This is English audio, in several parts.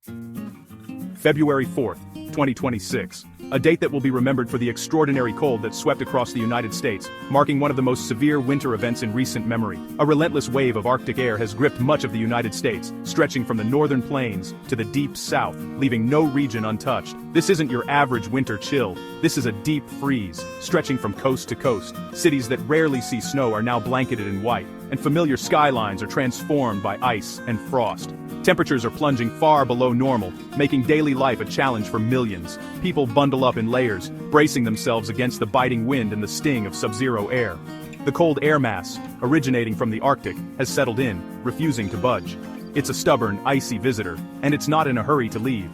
February 4th, 2026. A date that will be remembered for the extraordinary cold that swept across the United States, marking one of the most severe winter events in recent memory. A relentless wave of Arctic air has gripped much of the United States, stretching from the northern plains to the deep south, leaving no region untouched. This isn't your average winter chill. This is a deep freeze, stretching from coast to coast. Cities that rarely see snow are now blanketed in white, and familiar skylines are transformed by ice and frost. Temperatures are plunging far below normal, making daily life a challenge for millions. People bundle up in layers, bracing themselves against the biting wind and the sting of sub-zero air. The cold air mass, originating from the Arctic, has settled in, refusing to budge. It's a stubborn, icy visitor, and it's not in a hurry to leave.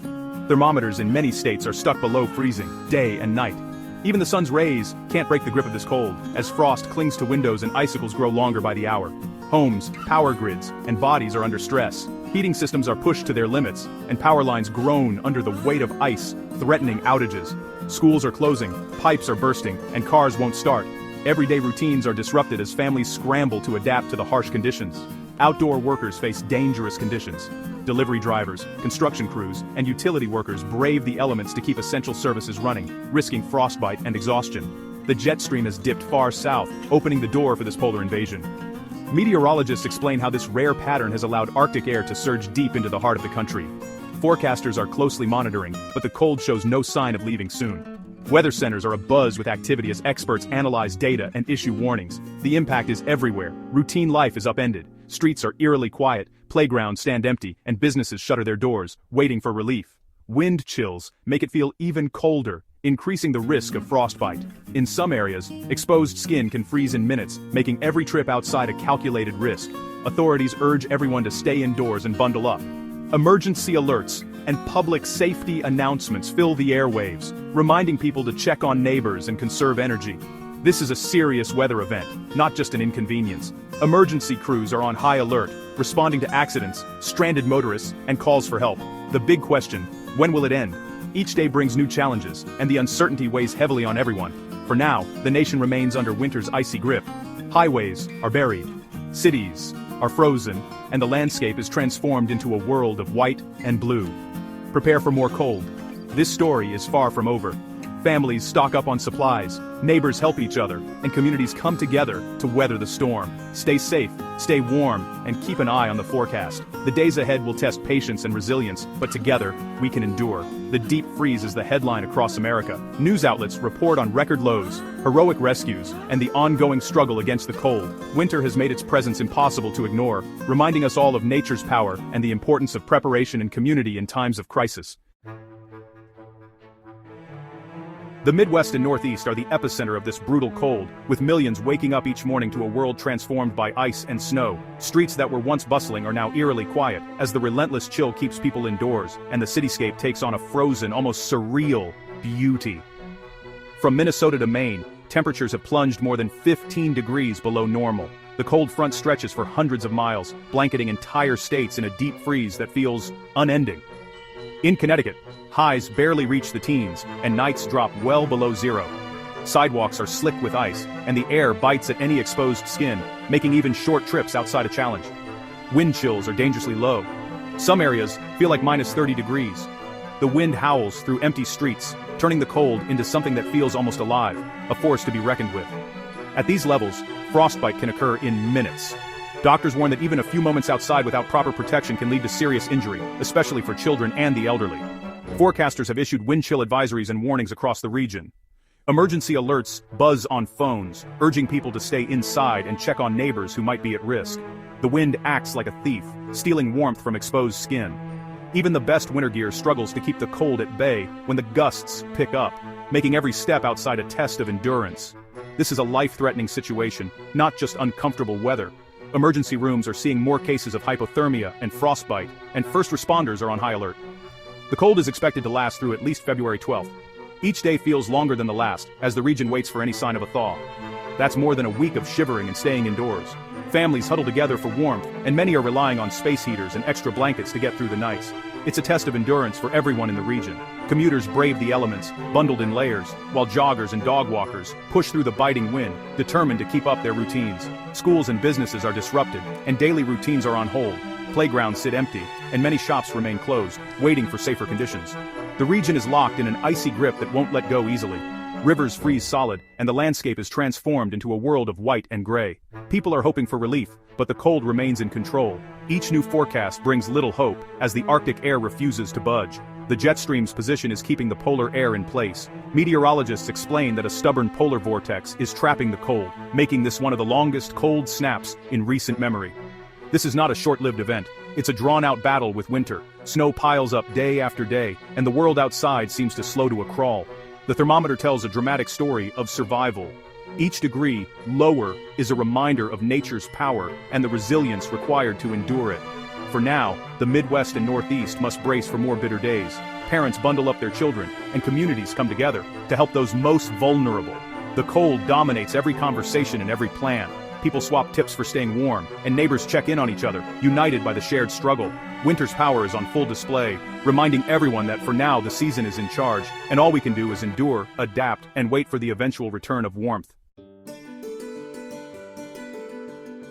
Thermometers in many states are stuck below freezing, day and night. Even the sun's rays can't break the grip of this cold, as frost clings to windows and icicles grow longer by the hour. Homes, power grids, and bodies are under stress. Heating systems are pushed to their limits, and power lines groan under the weight of ice, threatening outages. Schools are closing, pipes are bursting, and cars won't start. Everyday routines are disrupted as families scramble to adapt to the harsh conditions. Outdoor workers face dangerous conditions. Delivery drivers, construction crews, and utility workers brave the elements to keep essential services running, risking frostbite and exhaustion. The jet stream has dipped far south, opening the door for this polar invasion. Meteorologists explain how this rare pattern has allowed Arctic air to surge deep into the heart of the country. Forecasters are closely monitoring, but the cold shows no sign of leaving soon. Weather centers are abuzz with activity as experts analyze data and issue warnings. The impact is everywhere. Routine life is upended. Streets are eerily quiet, playgrounds stand empty, and businesses shutter their doors, waiting for relief. Wind chills make it feel even colder, increasing the risk of frostbite. In some areas, exposed skin can freeze in minutes, making every trip outside a calculated risk. Authorities urge everyone to stay indoors and bundle up. Emergency alerts and public safety announcements fill the airwaves, reminding people to check on neighbors and conserve energy. This is a serious weather event, not just an inconvenience. Emergency crews are on high alert, responding to accidents, stranded motorists, and calls for help. The big question: when will it end? Each day brings new challenges, and the uncertainty weighs heavily on everyone. For now, the nation remains under winter's icy grip. Highways are buried, cities are frozen, and the landscape is transformed into a world of white and blue. Prepare for more cold. This story is far from over. Families stock up on supplies, neighbors help each other, and communities come together to weather the storm. Stay safe, stay warm, and keep an eye on the forecast. The days ahead will test patience and resilience, but together, we can endure. The deep freeze is the headline across America. News outlets report on record lows, heroic rescues, and the ongoing struggle against the cold. Winter has made its presence impossible to ignore, reminding us all of nature's power and the importance of preparation and community in times of crisis. The Midwest and Northeast are the epicenter of this brutal cold, with millions waking up each morning to a world transformed by ice and snow. Streets that were once bustling are now eerily quiet, as the relentless chill keeps people indoors, and the cityscape takes on a frozen, almost surreal beauty. From Minnesota to Maine, temperatures have plunged more than 15 degrees below normal. The cold front stretches for hundreds of miles, blanketing entire states in a deep freeze that feels unending. In Connecticut, highs barely reach the teens, and nights drop well below zero. Sidewalks are slick with ice, and the air bites at any exposed skin, making even short trips outside a challenge. Wind chills are dangerously low. Some areas feel like minus 30 degrees. The wind howls through empty streets, turning the cold into something that feels almost alive, a force to be reckoned with. At these levels, frostbite can occur in minutes. Doctors warn that even a few moments outside without proper protection can lead to serious injury, especially for children and the elderly. Forecasters have issued wind chill advisories and warnings across the region. Emergency alerts buzz on phones, urging people to stay inside and check on neighbors who might be at risk. The wind acts like a thief, stealing warmth from exposed skin. Even the best winter gear struggles to keep the cold at bay when the gusts pick up, making every step outside a test of endurance. This is a life-threatening situation, not just uncomfortable weather. Emergency rooms are seeing more cases of hypothermia and frostbite, and first responders are on high alert. The cold is expected to last through at least February 12th. Each day feels longer than the last, as the region waits for any sign of a thaw. That's more than a week of shivering and staying indoors. Families huddle together for warmth, and many are relying on space heaters and extra blankets to get through the nights. It's a test of endurance for everyone in the region. Commuters brave the elements, bundled in layers, while joggers and dog walkers push through the biting wind, determined to keep up their routines. Schools and businesses are disrupted, and daily routines are on hold. Playgrounds sit empty, and many shops remain closed, waiting for safer conditions. The region is locked in an icy grip that won't let go easily. Rivers freeze solid, and the landscape is transformed into a world of white and gray. People are hoping for relief, but the cold remains in control. Each new forecast brings little hope, as the Arctic air refuses to budge. The jet stream's position is keeping the polar air in place. Meteorologists explain that a stubborn polar vortex is trapping the cold, making this one of the longest cold snaps in recent memory. This is not a short-lived event. It's a drawn-out battle with winter. Snow piles up day after day, and the world outside seems to slow to a crawl. The thermometer tells a dramatic story of survival. Each degree lower is a reminder of nature's power and the resilience required to endure it. For now, the Midwest and Northeast must brace for more bitter days. Parents bundle up their children, and communities come together to help those most vulnerable. The cold dominates every conversation and every plan. People swap tips for staying warm, and neighbors check in on each other, united by the shared struggle. Winter's power is on full display, reminding everyone that for now the season is in charge, and all we can do is endure, adapt, and wait for the eventual return of warmth.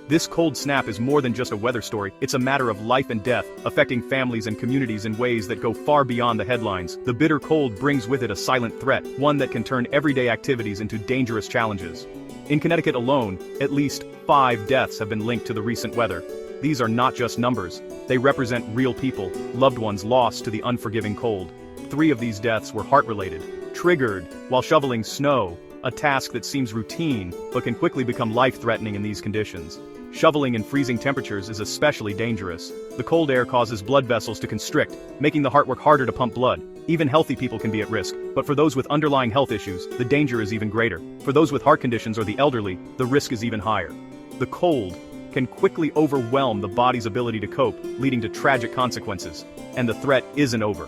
This cold snap is more than just a weather story, it's a matter of life and death, affecting families and communities in ways that go far beyond the headlines. The bitter cold brings with it a silent threat, one that can turn everyday activities into dangerous challenges. In Connecticut alone, at least 5 deaths have been linked to the recent weather. These are not just numbers, they represent real people, loved ones lost to the unforgiving cold. 3 of these deaths were heart-related, triggered while shoveling snow, a task that seems routine but can quickly become life-threatening in these conditions. Shoveling in freezing temperatures is especially dangerous. The cold air causes blood vessels to constrict, making the heart work harder to pump blood. Even healthy people can be at risk, but for those with underlying health issues, the danger is even greater. For those with heart conditions or the elderly, the risk is even higher. The cold can quickly overwhelm the body's ability to cope, leading to tragic consequences. And the threat isn't over.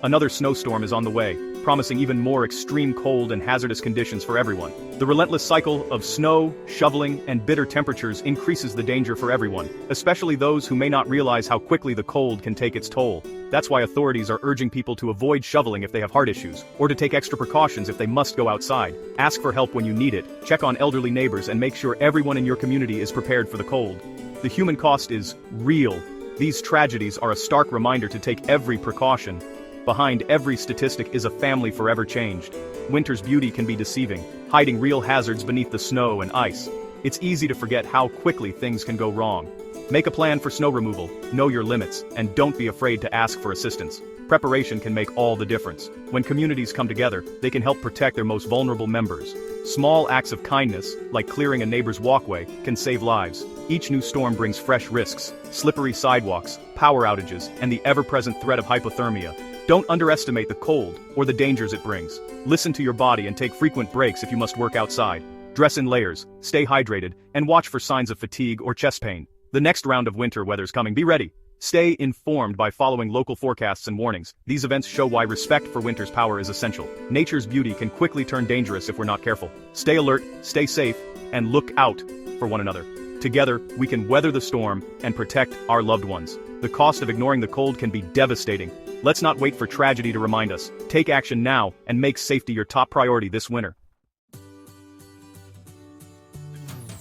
Another snowstorm is on the way, promising even more extreme cold and hazardous conditions for everyone. The relentless cycle of snow, shoveling, and bitter temperatures increases the danger for everyone, especially those who may not realize how quickly the cold can take its toll. That's why authorities are urging people to avoid shoveling if they have heart issues, or to take extra precautions if they must go outside. Ask for help when you need it, check on elderly neighbors, and make sure everyone in your community is prepared for the cold. The human cost is real. These tragedies are a stark reminder to take every precaution. Behind every statistic is a family forever changed. Winter's beauty can be deceiving, hiding real hazards beneath the snow and ice. It's easy to forget how quickly things can go wrong. Make a plan for snow removal, know your limits, and don't be afraid to ask for assistance. Preparation can make all the difference. When communities come together, they can help protect their most vulnerable members. Small acts of kindness, like clearing a neighbor's walkway, can save lives. Each new storm brings fresh risks: slippery sidewalks, power outages, and the ever-present threat of hypothermia. Don't underestimate the cold, or the dangers it brings. Listen to your body and take frequent breaks if you must work outside. Dress in layers, stay hydrated, and watch for signs of fatigue or chest pain. The next round of winter weather's coming, be ready. Stay informed by following local forecasts and warnings. These events show why respect for winter's power is essential. Nature's beauty can quickly turn dangerous if we're not careful. Stay alert, stay safe, and look out for one another. Together, we can weather the storm and protect our loved ones. The cost of ignoring the cold can be devastating. Let's not wait for tragedy to remind us. Take action now and make safety your top priority this winter.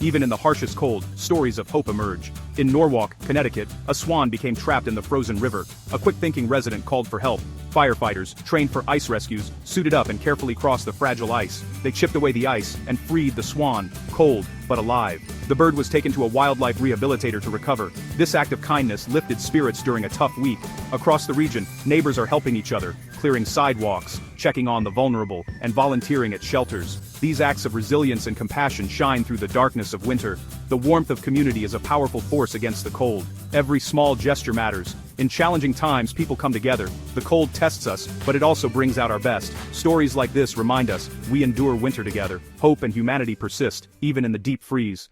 Even in the harshest cold, stories of hope emerge. In Norwalk, Connecticut, a swan became trapped in the frozen river. A quick-thinking resident called for help. Firefighters, trained for ice rescues, suited up and carefully crossed the fragile ice. They chipped away the ice and freed the swan, cold but alive. The bird was taken to a wildlife rehabilitator to recover. This act of kindness lifted spirits during a tough week. Across the region, neighbors are helping each other, clearing sidewalks, checking on the vulnerable, and volunteering at shelters. These acts of resilience and compassion shine through the darkness of winter. The warmth of community is a powerful force against the cold. Every small gesture matters. In challenging times, people come together. The cold tests us, but it also brings out our best. Stories like this remind us, we endure winter together. Hope and humanity persist, even in the deep freeze.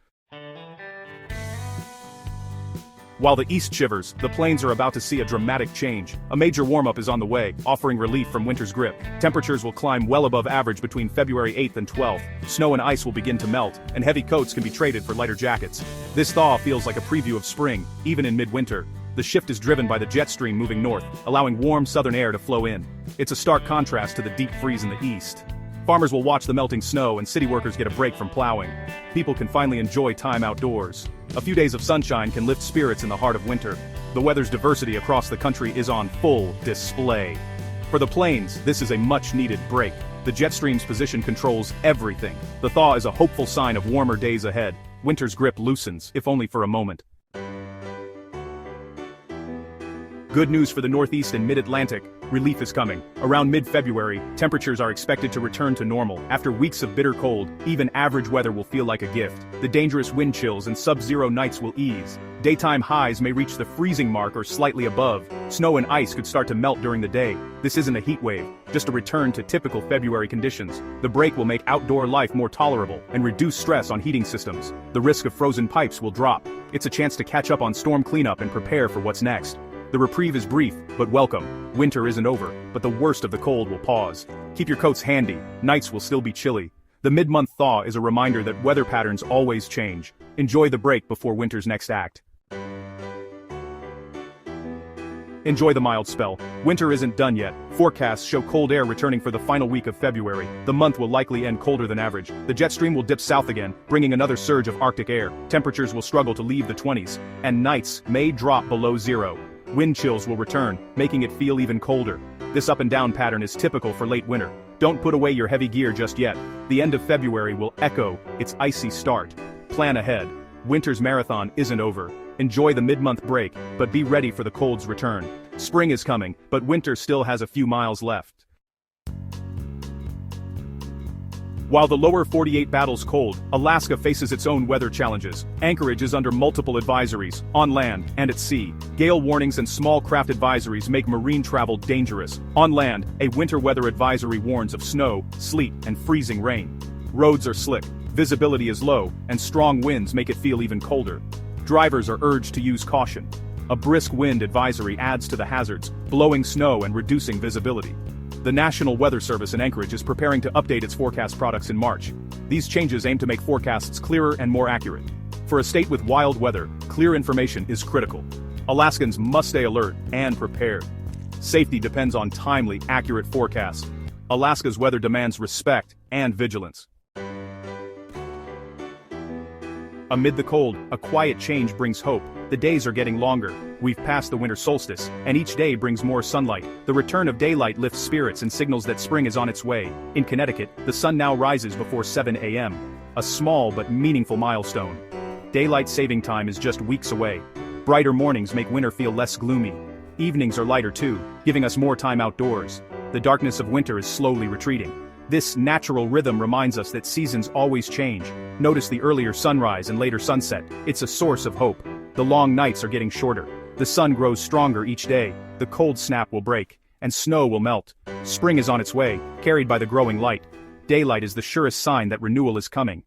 While the east shivers, the plains are about to see a dramatic change. A major warm-up is on the way, offering relief from winter's grip. Temperatures will climb well above average between February 8th and 12th. Snow and ice will begin to melt, and heavy coats can be traded for lighter jackets. This thaw feels like a preview of spring, even in midwinter. The shift is driven by the jet stream moving north, allowing warm southern air to flow in. It's a stark contrast to the deep freeze in the east. Farmers will watch the melting snow and city workers get a break from plowing. People can finally enjoy time outdoors. A few days of sunshine can lift spirits in the heart of winter. the weather's diversity across the country is on full display. For the plains, this is a much-needed break. The jet stream's position controls everything. The thaw is a hopeful sign of warmer days ahead. Winter's grip loosens, if only for a moment. Good news for the Northeast and Mid-Atlantic. Relief is coming. Around mid-February, temperatures are expected to return to normal. After weeks of bitter cold, even average weather will feel like a gift. The dangerous wind chills and sub-zero nights will ease. Daytime highs may reach the freezing mark or slightly above. Snow and ice could start to melt during the day. This isn't a heat wave, just a return to typical February conditions. The break will make outdoor life more tolerable and reduce stress on heating systems. The risk of frozen pipes will drop. It's a chance to catch up on storm cleanup and prepare for what's next. The reprieve is brief, but welcome. Winter isn't over, but the worst of the cold will pause. Keep your coats handy, nights will still be chilly. The mid-month thaw is a reminder that weather patterns always change. Enjoy the break before winter's next act. Enjoy the mild spell. Winter isn't done yet. Forecasts show cold air returning for the final week of February. The month will likely end colder than average. The jet stream will dip south again, bringing another surge of Arctic air. Temperatures will struggle to leave the 20s, and nights may drop below zero. Wind chills will return, making it feel even colder. This up and down pattern is typical for late winter. Don't put away your heavy gear just yet. The end of February will echo its icy start. Plan ahead. Winter's marathon isn't over. Enjoy the mid-month break, but be ready for the cold's return. Spring is coming, but winter still has a few miles left. While the lower 48 battles cold, Alaska faces its own weather challenges. Anchorage is under multiple advisories, on land and at sea. Gale warnings and small craft advisories make marine travel dangerous. On land, a winter weather advisory warns of snow, sleet, and freezing rain. Roads are slick, visibility is low, and strong winds make it feel even colder. Drivers are urged to use caution. A brisk wind advisory adds to the hazards, blowing snow and reducing visibility. The National Weather Service in Anchorage is preparing to update its forecast products in March. These changes aim to make forecasts clearer and more accurate. For a state with wild weather, clear information is critical. Alaskans must stay alert and prepared. Safety depends on timely, accurate forecasts. Alaska's weather demands respect and vigilance. Amid the cold, a quiet change brings hope. The days are getting longer. We've passed the winter solstice, and each day brings more sunlight. The return of daylight lifts spirits and signals that spring is on its way. In Connecticut, the sun now rises before 7 a.m. A small but meaningful milestone. Daylight saving time is just weeks away. Brighter mornings make winter feel less gloomy. Evenings are lighter too, giving us more time outdoors. The darkness of winter is slowly retreating. This natural rhythm reminds us that seasons always change. Notice the earlier sunrise and later sunset. It's a source of hope. The long nights are getting shorter. The sun grows stronger each day. The cold snap will break, and snow will melt. Spring is on its way, carried by the growing light. Daylight is the surest sign that renewal is coming.